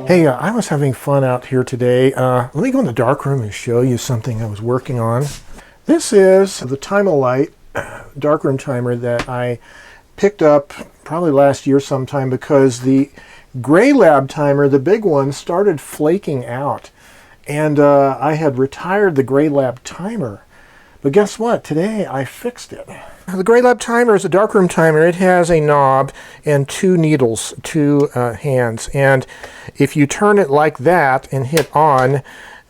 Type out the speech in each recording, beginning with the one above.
Hey, I was having fun out here today. Let me go in the darkroom and show you something I was working on. This is the typewriter darkroom timer that I picked up probably last year sometime because the Gray Lab timer, the big one, started flaking out. And I had retired the Gray Lab timer. But guess what? Today I fixed it. The Gray Lab timer is a darkroom timer. It has a knob and two needles, two hands. And if you turn it like that and hit on,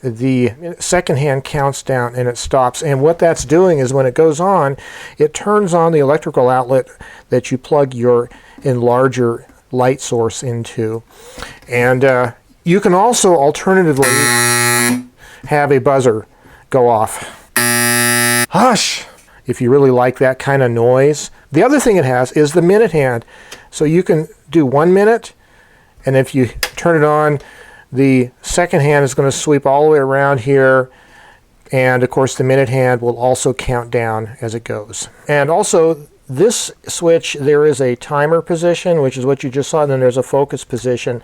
the second hand counts down and it stops. And what that's doing is when it goes on, it turns on the electrical outlet that you plug your enlarger light source into. And you can also alternatively have a buzzer go off. Hush! If you really like that kind of noise. The other thing it has is the minute hand. So you can do 1 minute, and if you turn it on, the second hand is going to sweep all the way around here, and of course the minute hand will also count down as it goes. And also this switch, there is a timer position, which is what you just saw, and then there's a focus position.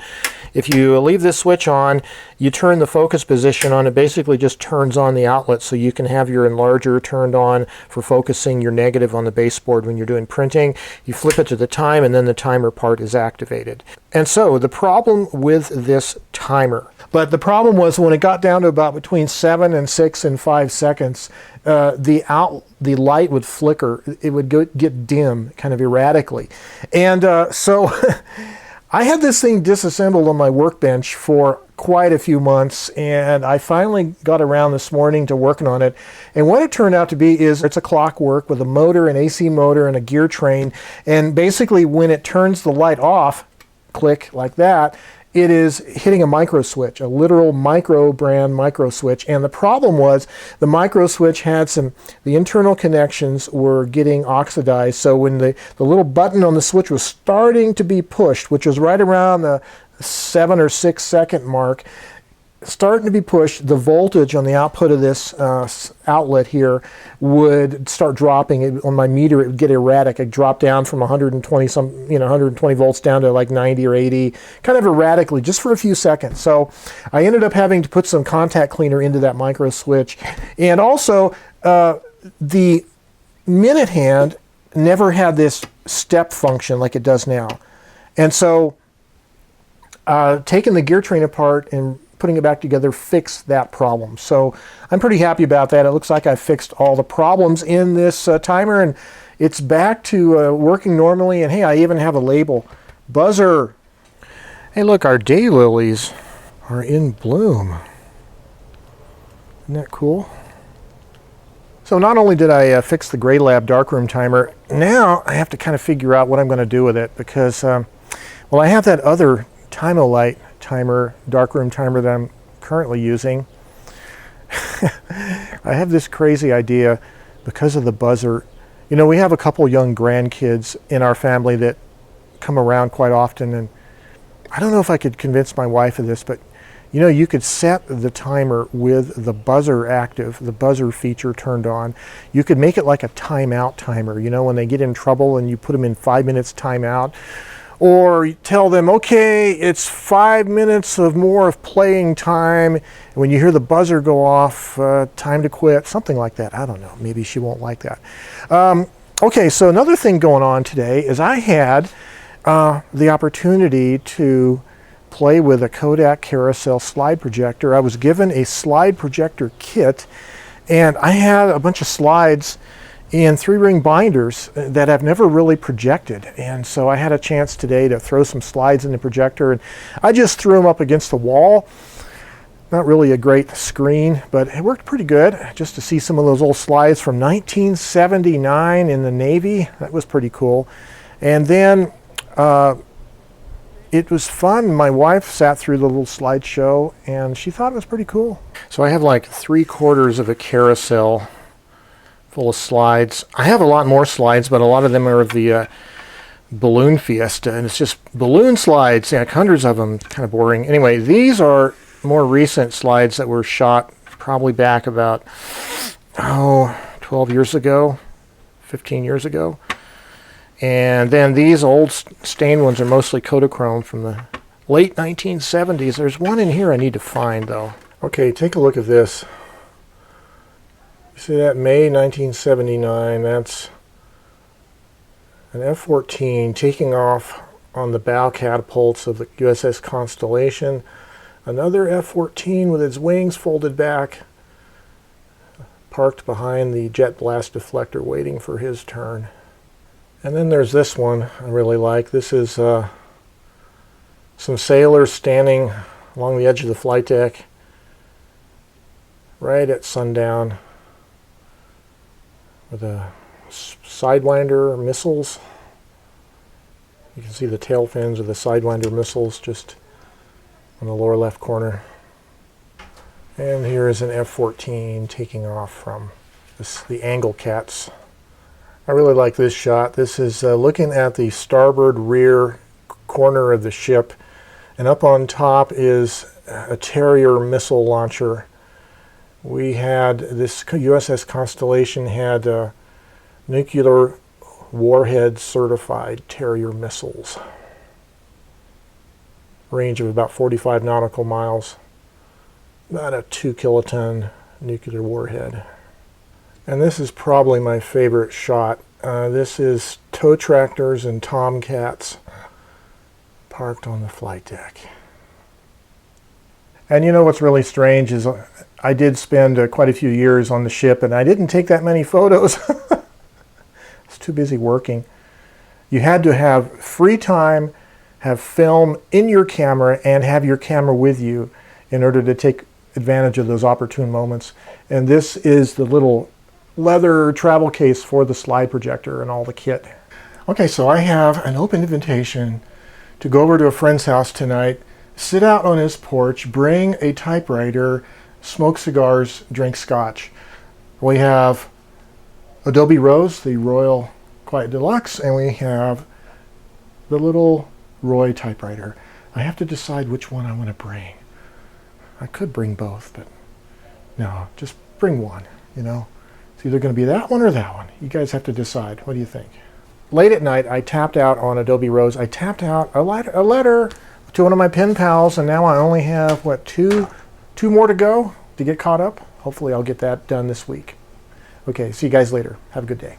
If you leave this switch on, you turn the focus position on, it basically just turns on the outlet so you can have your enlarger turned on for focusing your negative on the baseboard when you're doing printing. You flip it to the time and then the timer part is activated. And so the problem with this timer, but the problem was when it got down to about between 7 and 6 and 5 seconds, the light would flicker. It would get dim kind of erratically. And so I had this thing disassembled on my workbench for quite a few months, and I finally got around this morning to working on it. And what it turned out to be is it's a clockwork with a motor, an AC motor, and a gear train. And basically when it turns the light off, click like that, it is hitting a micro switch, a literal micro brand micro switch. And the problem was the micro switch had the internal connections were getting oxidized. So when the little button on the switch was starting to be pushed, which was right around the 7 or 6 second mark, starting to be pushed, the voltage on the output of this outlet here would start dropping. On my meter, it would get erratic. It dropped down from 120 volts down to like 90 or 80, kind of erratically, just for a few seconds. So I ended up having to put some contact cleaner into that micro switch. And also, the minute hand never had this step function like it does now. And so taking the gear train apart and putting it back together fixed that problem. So I'm pretty happy about that. It looks like I fixed all the problems in this timer, and it's back to working normally. And hey, I even have a label. Buzzer. Hey look, our daylilies are in bloom. Isn't that cool? So not only did I fix the Gray Lab darkroom timer, now I have to kind of figure out what I'm going to do with it because, well, I have that other Time-O-Lite timer, darkroom timer that I'm currently using. I have this crazy idea because of the buzzer. You know, we have a couple young grandkids in our family that come around quite often, and I don't know if I could convince my wife of this, but you know, you could set the timer with the buzzer active, the buzzer feature turned on. You could make it like a timeout timer, you know, when they get in trouble and you put them in 5 minutes timeout. Or you tell them, okay, it's 5 minutes of more of playing time. And when you hear the buzzer go off, time to quit, something like that. I don't know. Maybe she won't like that. Okay, so another thing going on today is I had the opportunity to play with a Kodak carousel slide projector. I was given a slide projector kit, and I had a bunch of slides in 3-ring binders that I've never really projected. And so I had a chance today to throw some slides in the projector, and I just threw them up against the wall. Not really a great screen, but it worked pretty good just to see some of those old slides from 1979 in the Navy. That was pretty cool. And then it was fun. My wife sat through the little slideshow and she thought it was pretty cool. So I have like 3/4 of a carousel full of slides. I have a lot more slides, but a lot of them are of the balloon fiesta, and it's just balloon slides, like hundreds of them, kind of boring. Anyway, these are more recent slides that were shot probably back about 12 years ago, 15 years ago. And then these old stained ones are mostly Kodachrome from the late 1970s. There's one in here I need to find, though. Okay, take a look at this. You see that? May 1979. That's an F-14 taking off on the bow catapults of the USS Constellation. Another F-14 with its wings folded back, parked behind the jet blast deflector waiting for his turn. And then there's this one I really like. This is some sailors standing along the edge of the flight deck right at sundown with a Sidewinder missiles. You can see the tail fins of the Sidewinder missiles just on the lower left corner. And here is an F-14 taking off from the Angle Cats. I really like this shot. This is looking at the starboard rear corner of the ship, and up on top is a Terrier missile launcher. We had this USS Constellation had nuclear warhead certified Terrier missiles. Range of about 45 nautical miles. About a 2 kiloton nuclear warhead. And this is probably my favorite shot. This is tow tractors and tomcats parked on the flight deck. And you know what's really strange is I did spend quite a few years on the ship, and I didn't take that many photos. I was too busy working. You had to have free time, have film in your camera, and have your camera with you in order to take advantage of those opportune moments. And this is the little leather travel case for the slide projector and all the kit. Okay, so I have an open invitation to go over to a friend's house tonight, sit out on his porch, bring a typewriter, smoke cigars, drink scotch. We have Adobe Rose, the Royal Quiet Deluxe, and we have the little Roy typewriter. I have to decide which one I want to bring. I could bring both, but no, just bring one, you know. It's either going to be that one or that one. You guys have to decide. What do you think? Late at night, I tapped out on Adobe Rose. I tapped out a letter to one of my pen pals, and now I only have, what, two more to go to get caught up? Hopefully I'll get that done this week. Okay, see you guys later. Have a good day.